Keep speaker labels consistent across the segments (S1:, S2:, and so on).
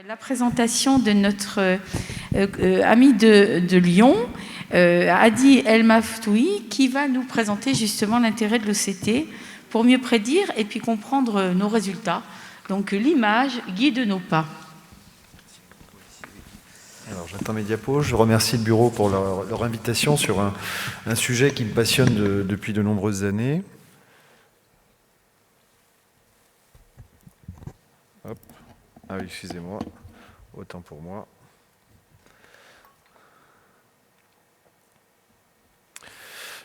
S1: La présentation de notre ami de Lyon, Hadi El Maftoui, qui va nous présenter justement l'intérêt de l'OCT pour mieux prédire et puis comprendre nos résultats. Donc l'image guide nos pas.
S2: Alors j'attends mes diapos. Je remercie le bureau pour leur invitation sur un sujet qui me passionne depuis de nombreuses années. Hop. Ah oui, excusez-moi. Autant pour moi.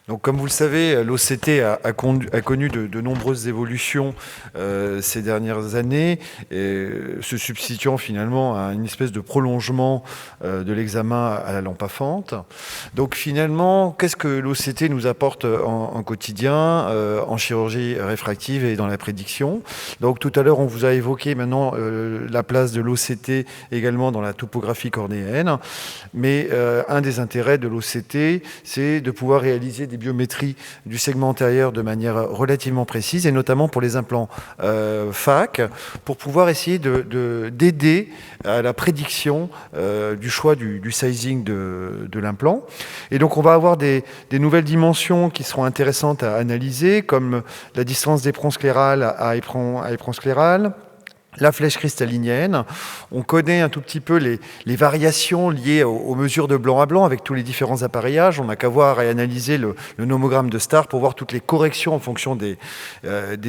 S2: Donc, comme vous le savez, l'OCT a connu de nombreuses évolutions ces dernières années, se substituant finalement à une espèce de prolongement de l'examen à la lampe à fente. Donc finalement, qu'est-ce que l'OCT nous apporte en quotidien, en chirurgie réfractive et dans la prédiction? Donc tout à l'heure, on vous a évoqué maintenant la place de l'OCT également dans la topographie cornéenne, mais un des intérêts de l'OCT, c'est de pouvoir réaliser des biométries du segment antérieur de manière relativement précise, et notamment pour les implants FAC, pour pouvoir essayer d'aider à la prédiction du choix du sizing de l'implant. Et donc on va avoir des nouvelles dimensions qui seront intéressantes à analyser, comme la distance d'éperon scléral à éperon scléral, la flèche cristallinienne. On connaît un tout petit peu les variations liées aux mesures de blanc à blanc avec tous les différents appareillages. On n'a qu'à voir et analyser le nomogramme de Starr pour voir toutes les corrections en fonction des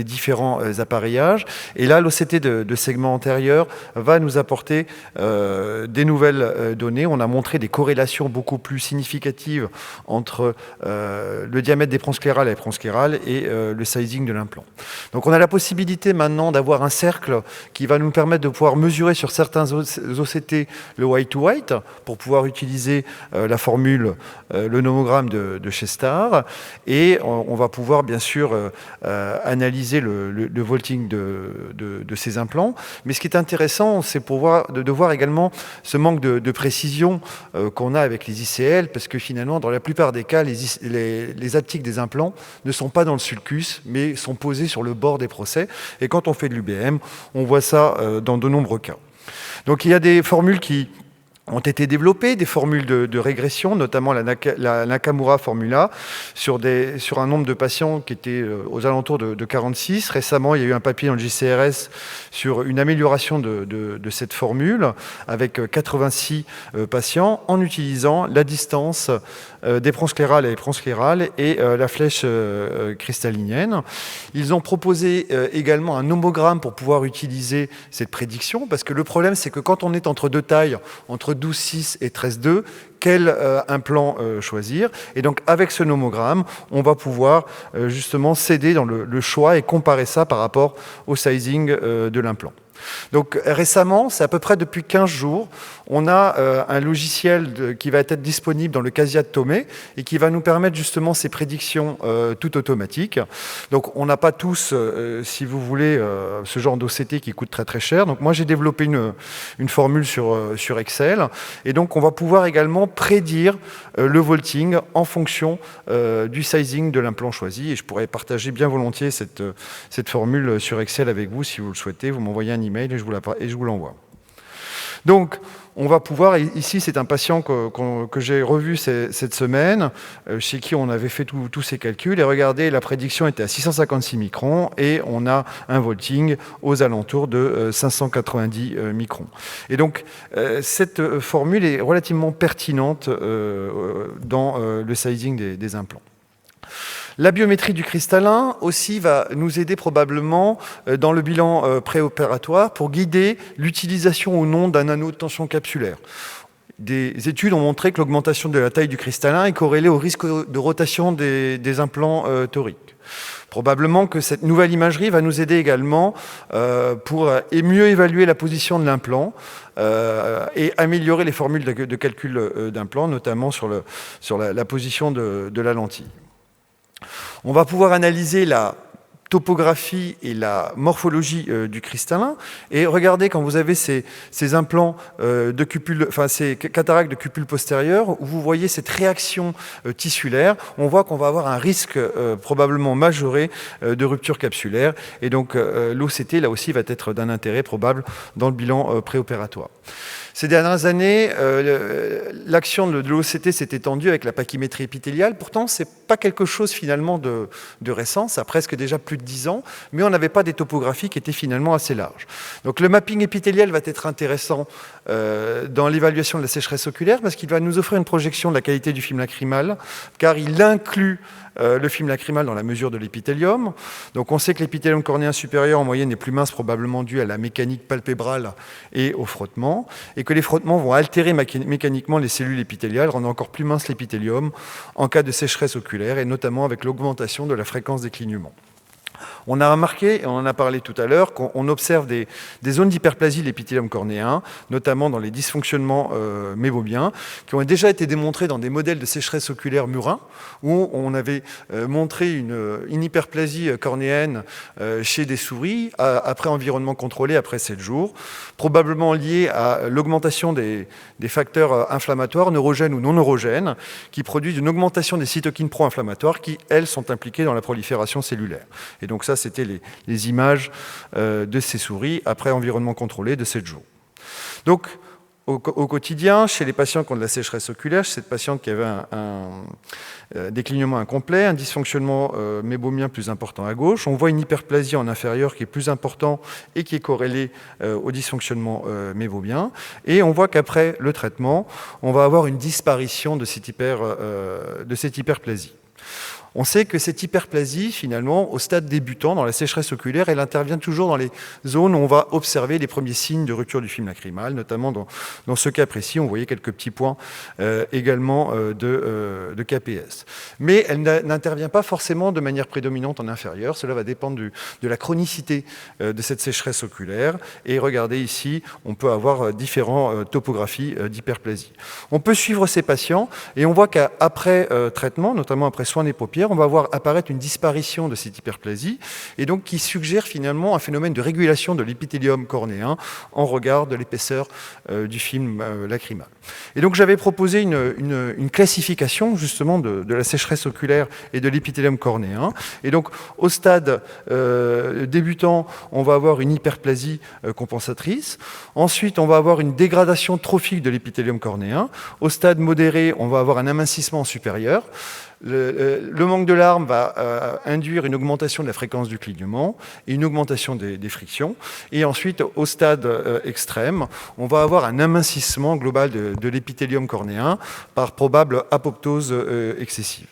S2: différents appareillages. Et là, l'OCT de segment antérieur va nous apporter des nouvelles données. On a montré des corrélations beaucoup plus significatives entre le diamètre d'éperon scléral à éperon scléral et le sizing de l'implant. Donc on a la possibilité maintenant d'avoir un cercle qui va nous permettre de pouvoir mesurer sur certains OCT le white to white pour pouvoir utiliser la formule, le nomogramme de chez Starr. Et on va pouvoir bien sûr analyser le vaulting de ces implants. Mais ce qui est intéressant, c'est de voir également ce manque de précision qu'on a avec les ICL, parce que finalement, dans la plupart des cas, les aptiques des implants ne sont pas dans le sulcus, mais sont posés sur le bord des procès. Et quand on fait de l'UBM, on voit ça dans de nombreux cas. Donc il y a des formules qui ont été développées, des formules de régression, notamment la Nakamura formula, sur un nombre de patients qui étaient aux alentours de 46. Récemment, il y a eu un papier dans le JCRS sur une amélioration de cette formule, avec 86 patients, en utilisant la distance d'éperon scléral à éperon scléral et la flèche cristallinienne. Ils ont proposé également un nomogramme pour pouvoir utiliser cette prédiction, parce que le problème, c'est que quand on est entre deux tailles, entre 12,6 et 13,2, quel implant choisir? Et donc, avec ce nomogramme, on va pouvoir justement s'aider dans le choix et comparer ça par rapport au sizing de l'implant. Donc récemment, c'est à peu près depuis 15 jours, on a un logiciel qui va être disponible dans le CASIA de Tomé et qui va nous permettre justement ces prédictions tout automatiques. Donc on n'a pas tous, si vous voulez, ce genre d'OCT qui coûte très très cher. Donc moi j'ai développé une formule sur Excel, et donc on va pouvoir également prédire le vaulting en fonction du sizing de l'implant choisi, et je pourrais partager bien volontiers cette formule sur Excel avec vous si vous le souhaitez. Vous m'envoyez un email et je vous l'envoie. Donc, on va pouvoir, ici c'est un patient que j'ai revu cette semaine, chez qui on avait fait tous ces calculs, et regardez, la prédiction était à 656 microns, et on a un vaulting aux alentours de 590 microns. Et donc, cette formule est relativement pertinente dans le sizing des implants. La biométrie du cristallin aussi va nous aider probablement dans le bilan préopératoire pour guider l'utilisation ou non d'un anneau de tension capsulaire. Des études ont montré que l'augmentation de la taille du cristallin est corrélée au risque de rotation des implants toriques. Probablement que cette nouvelle imagerie va nous aider également pour mieux évaluer la position de l'implant et améliorer les formules de calcul d'implant, notamment sur la position de la lentille. On va pouvoir analyser la topographie et la morphologie du cristallin. Et regardez, quand vous avez ces implants de cupules, enfin ces cataractes de cupules postérieures, où vous voyez cette réaction tissulaire, on voit qu'on va avoir un risque probablement majoré de rupture capsulaire. Et donc l'OCT, là aussi, va être d'un intérêt probable dans le bilan préopératoire. Ces dernières années, l'action de l'OCT s'est étendue avec la pachymétrie épithéliale. Pourtant, ce n'est pas quelque chose finalement de récent, ça a presque déjà plus de 10 ans, mais on n'avait pas des topographies qui étaient finalement assez larges. Donc le mapping épithélial va être intéressant dans l'évaluation de la sécheresse oculaire parce qu'il va nous offrir une projection de la qualité du film lacrymal, car il inclut le film lacrymal dans la mesure de l'épithélium. Donc on sait que l'épithélium cornéen supérieur en moyenne est plus mince, probablement dû à la mécanique palpébrale et au frottement, et que les frottements vont altérer mécaniquement les cellules épithéliales, rendant encore plus mince l'épithélium en cas de sécheresse oculaire, et notamment avec l'augmentation de la fréquence des clignements. On a remarqué, et on en a parlé tout à l'heure, qu'on observe des zones d'hyperplasie de l'épithélium cornéen, notamment dans les dysfonctionnements mébomiens, qui ont déjà été démontrés dans des modèles de sécheresse oculaire murins, où on avait montré une hyperplasie cornéenne chez des souris, après environnement contrôlé, après 7 jours, probablement liée à l'augmentation des facteurs inflammatoires, neurogènes ou non neurogènes, qui produisent une augmentation des cytokines pro-inflammatoires qui, elles, sont impliquées dans la prolifération cellulaire. Et donc ça, c'était les images de ces souris après environnement contrôlé de 7 jours. Donc, au quotidien, chez les patients qui ont de la sécheresse oculaire, chez cette patiente qui avait un déclignement incomplet, un dysfonctionnement mébomien plus important à gauche, on voit une hyperplasie en inférieur qui est plus important et qui est corrélée au dysfonctionnement mébomien. Et on voit qu'après le traitement, on va avoir une disparition de cette hyperplasie. On sait que cette hyperplasie, finalement, au stade débutant, dans la sécheresse oculaire, elle intervient toujours dans les zones où on va observer les premiers signes de rupture du film lacrymal, notamment dans ce cas précis, on voyait quelques petits points également de KPS. Mais elle n'intervient pas forcément de manière prédominante en inférieur, cela va dépendre de la chronicité de cette sécheresse oculaire. Et regardez ici, on peut avoir différentes topographies d'hyperplasie. On peut suivre ces patients et on voit qu'après traitement, notamment après soins des paupières, on va voir apparaître une disparition de cette hyperplasie, et donc qui suggère finalement un phénomène de régulation de l'épithélium cornéen en regard de l'épaisseur du film lacrymal. Et donc j'avais proposé une classification justement de la sécheresse oculaire et de l'épithélium cornéen. Et donc au stade débutant, on va avoir une hyperplasie compensatrice. Ensuite, on va avoir une dégradation trophique de l'épithélium cornéen. Au stade modéré, on va avoir un amincissement supérieur. Le manque de larmes va induire une augmentation de la fréquence du clignement et une augmentation des frictions. Et ensuite, au stade extrême, on va avoir un amincissement global de l'épithélium cornéen par probable apoptose excessive.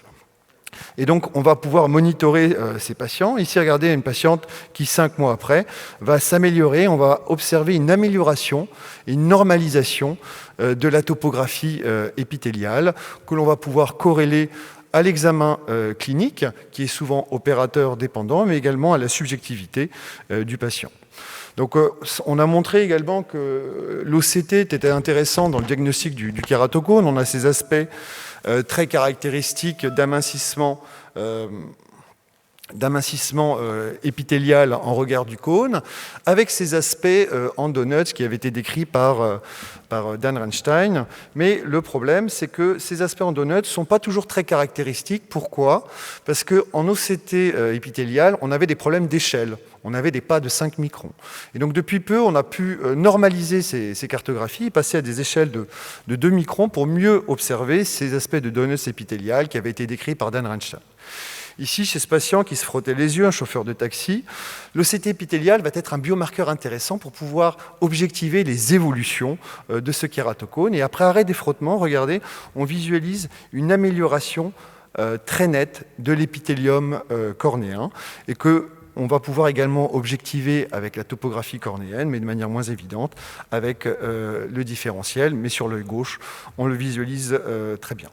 S2: Et donc, on va pouvoir monitorer ces patients. Ici, regardez une patiente qui, 5 mois après, va s'améliorer. On va observer une amélioration et une normalisation de la topographie épithéliale que l'on va pouvoir corréler à l'examen clinique, qui est souvent opérateur dépendant, mais également à la subjectivité du patient. Donc, on a montré également que l'OCT était intéressant dans le diagnostic du kératocone. On a ces aspects très caractéristiques d'amincissement épithélial en regard du cône, avec ces aspects en donuts qui avaient été décrits par Dan Reinstein. Mais le problème, c'est que ces aspects en donuts ne sont pas toujours très caractéristiques. Pourquoi ? Parce qu'en OCT épithélial, on avait des problèmes d'échelle. On avait des pas de 5 microns. Et donc depuis peu, on a pu normaliser ces cartographies, passer à des échelles de 2 microns pour mieux observer ces aspects de donuts épithélial qui avaient été décrits par Dan Reinstein. Ici, chez ce patient qui se frottait les yeux, un chauffeur de taxi, l'OCT épithélial va être un biomarqueur intéressant pour pouvoir objectiver les évolutions de ce kératocone. Et après arrêt des frottements, regardez, on visualise une amélioration très nette de l'épithélium cornéen et qu'on va pouvoir également objectiver avec la topographie cornéenne, mais de manière moins évidente, avec le différentiel. Mais sur l'œil gauche, on le visualise très bien.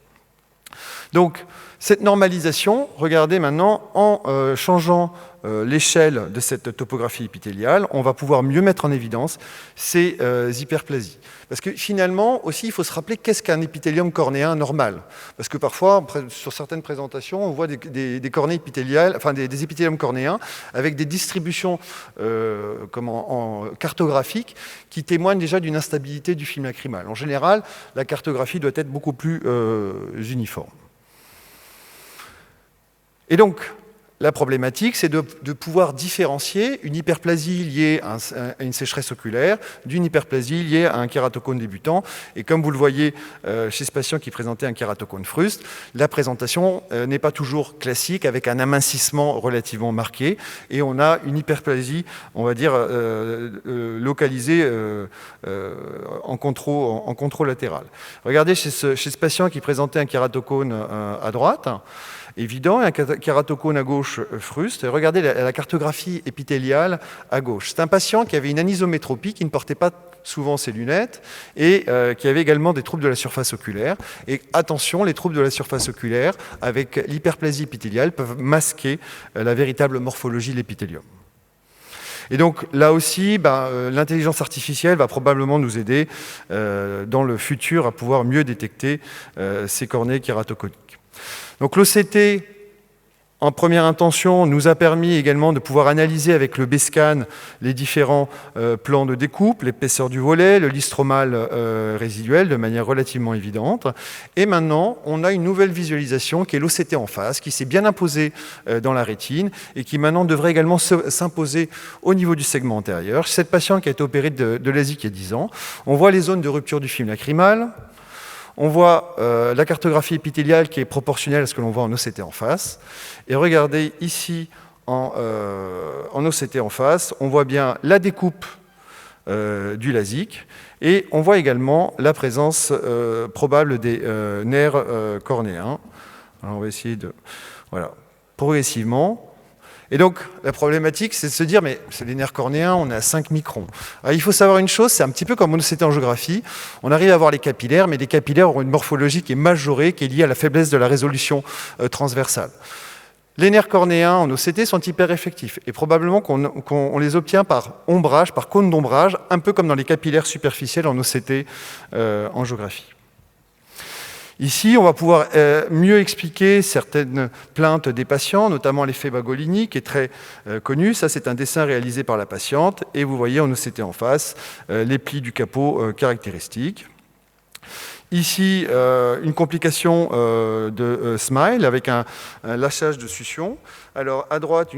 S2: Donc, cette normalisation, regardez maintenant, en changeant l'échelle de cette topographie épithéliale, on va pouvoir mieux mettre en évidence ces hyperplasies. Parce que finalement, aussi, il faut se rappeler qu'est-ce qu'un épithélium cornéen normal. Parce que parfois, sur certaines présentations, on voit des cornées épithéliales, enfin des épithéliums cornéens avec des distributions cartographiques qui témoignent déjà d'une instabilité du film lacrymal. En général, la cartographie doit être beaucoup plus uniforme. Et donc, la problématique, c'est de pouvoir différencier une hyperplasie liée à une sécheresse oculaire d'une hyperplasie liée à un kératocone débutant. Et comme vous le voyez chez ce patient qui présentait un kératocone fruste, la présentation n'est pas toujours classique avec un amincissement relativement marqué. Et on a une hyperplasie, on va dire, localisée en controlatéral. Regardez chez ce patient qui présentait un kératocone à droite, évident, et un kératocone à gauche fruste. Regardez la cartographie épithéliale à gauche. C'est un patient qui avait une anisométropie, qui ne portait pas souvent ses lunettes, et qui avait également des troubles de la surface oculaire. Et attention, les troubles de la surface oculaire, avec l'hyperplasie épithéliale, peuvent masquer la véritable morphologie de l'épithélium. Et donc là aussi, l'intelligence artificielle va probablement nous aider dans le futur à pouvoir mieux détecter ces cornées kératoconiques. Donc l'OCT, en première intention, nous a permis également de pouvoir analyser avec le B-scan les différents plans de découpe, l'épaisseur du volet, le lystromal résiduel de manière relativement évidente. Et maintenant, on a une nouvelle visualisation qui est l'OCT en face, qui s'est bien imposée dans la rétine et qui maintenant devrait également s'imposer au niveau du segment antérieur. Chez cette patiente qui a été opérée de LASIK il y a 10 ans, on voit les zones de rupture du film lacrymal. On voit la cartographie épithéliale qui est proportionnelle à ce que l'on voit en OCT en face. Et regardez ici, en OCT en face, on voit bien la découpe du LASIK et on voit également la présence probable des nerfs cornéens. Alors on va essayer de... Voilà, progressivement. Et donc, la problématique, c'est de se dire, mais c'est les nerfs cornéens, on est à 5 microns. Alors, il faut savoir une chose, c'est un petit peu comme on OCT en géographie. On arrive à voir les capillaires, mais les capillaires ont une morphologie qui est majorée, qui est liée à la faiblesse de la résolution transversale. Les nerfs cornéens en OCT sont hyper effectifs. Et probablement qu'on les obtient par ombrage, par cône d'ombrage, un peu comme dans les capillaires superficiels en OCT en géographie. Ici, on va pouvoir mieux expliquer certaines plaintes des patients, notamment l'effet Bagolini, qui est très connu. Ça, c'est un dessin réalisé par la patiente. Et vous voyez en OCT en face les plis du capot caractéristiques. Ici, une complication de SMILE avec un lâchage de succion. Alors, à droite,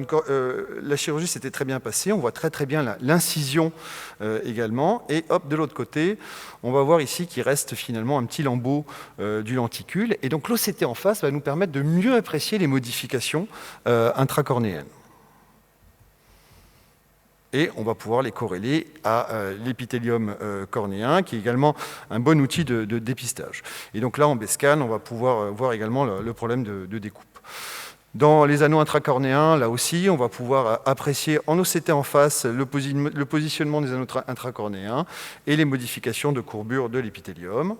S2: la chirurgie s'était très bien passée. On voit très bien l'incision également. Et hop, de l'autre côté, on va voir ici qu'il reste finalement un petit lambeau du lenticule. Et donc, l'OCT en face va nous permettre de mieux apprécier les modifications intracornéennes. Et on va pouvoir les corréler à l'épithélium cornéen, qui est également un bon outil de dépistage. Et donc là, en B-scan, on va pouvoir voir également le problème de découpe. Dans les anneaux intracornéens, là aussi, on va pouvoir apprécier en OCT en face le positionnement des anneaux intracornéens et les modifications de courbure de l'épithélium.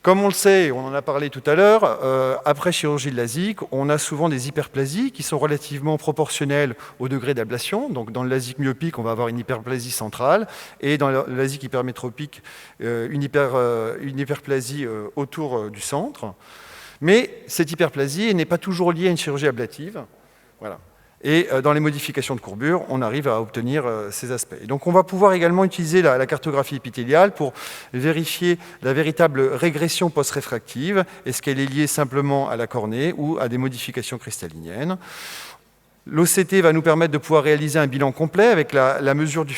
S2: Comme on le sait, on en a parlé tout à l'heure, après chirurgie de LASIK, on a souvent des hyperplasies qui sont relativement proportionnelles au degré d'ablation. Donc dans le LASIK myopique, on va avoir une hyperplasie centrale, et dans le LASIK hypermétropique, une hyperplasie autour du centre. Mais cette hyperplasie n'est pas toujours liée à une chirurgie ablative. Voilà. Et dans les modifications de courbure, on arrive à obtenir ces aspects. Et donc on va pouvoir également utiliser la cartographie épithéliale pour vérifier la véritable régression post-réfractive. Est-ce qu'elle est liée simplement à la cornée ou à des modifications cristalliniennes? L'OCT va nous permettre de pouvoir réaliser un bilan complet avec la mesure du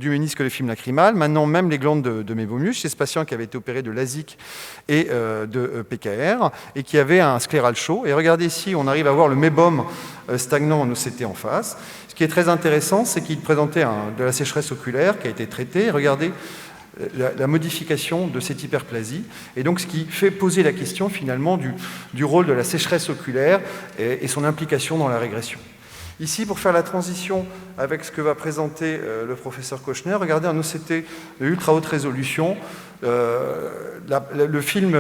S2: ménisque et le film lacrymal. Maintenant, même les glandes de Mébomus, chez ce patient qui avait été opéré de LASIK et de PKR, et qui avait un scléral chaud. Et regardez ici, on arrive à voir le mébum stagnant en OCT en face. Ce qui est très intéressant, c'est qu'il présentait de la sécheresse oculaire qui a été traitée. Regardez la modification de cette hyperplasie, et donc ce qui fait poser la question finalement du rôle de la sécheresse oculaire et son implication dans la régression. Ici, pour faire la transition avec ce que va présenter le professeur Kochner, regardez un OCT de ultra haute résolution le film,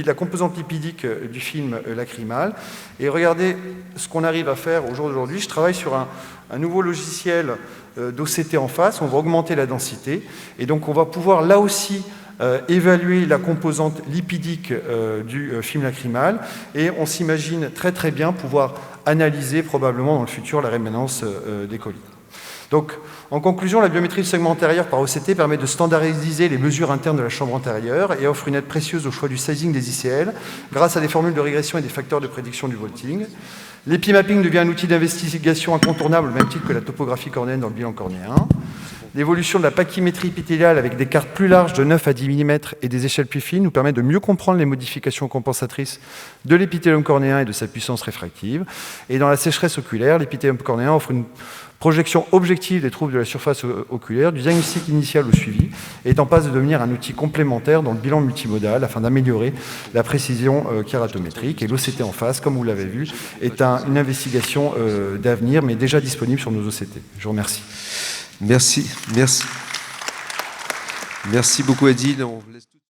S2: la composante lipidique du film lacrymal. Et regardez ce qu'on arrive à faire au jour d'aujourd'hui. Je travaille sur un nouveau logiciel d'OCT en face. On va augmenter la densité. Et donc, on va pouvoir, là aussi, évaluer la composante lipidique du film lacrymal. Et on s'imagine très, très bien pouvoir analyser, probablement, dans le futur, la rémanence des colis. Donc, en conclusion, la biométrie du segment antérieur par OCT permet de standardiser les mesures internes de la chambre antérieure et offre une aide précieuse au choix du sizing des ICL grâce à des formules de régression et des facteurs de prédiction du vaulting. L'EpiMapping devient un outil d'investigation incontournable, au même titre que la topographie cornéenne dans le bilan cornéen. L'évolution de la pachymétrie épithéliale avec des cartes plus larges de 9 à 10 mm et des échelles plus fines nous permet de mieux comprendre les modifications compensatrices de l'épithélium cornéen et de sa puissance réfractive. Et dans la sécheresse oculaire, l'épithélium cornéen offre une projection objective des troubles de la surface oculaire, du diagnostic initial au suivi, et est en passe de devenir un outil complémentaire dans le bilan multimodal afin d'améliorer la précision kératométrique. Et l'OCT en face, comme vous l'avez vu, est une investigation d'avenir, mais déjà disponible sur nos OCT. Je vous remercie.
S3: Merci beaucoup, Adil. On vous laisse tout...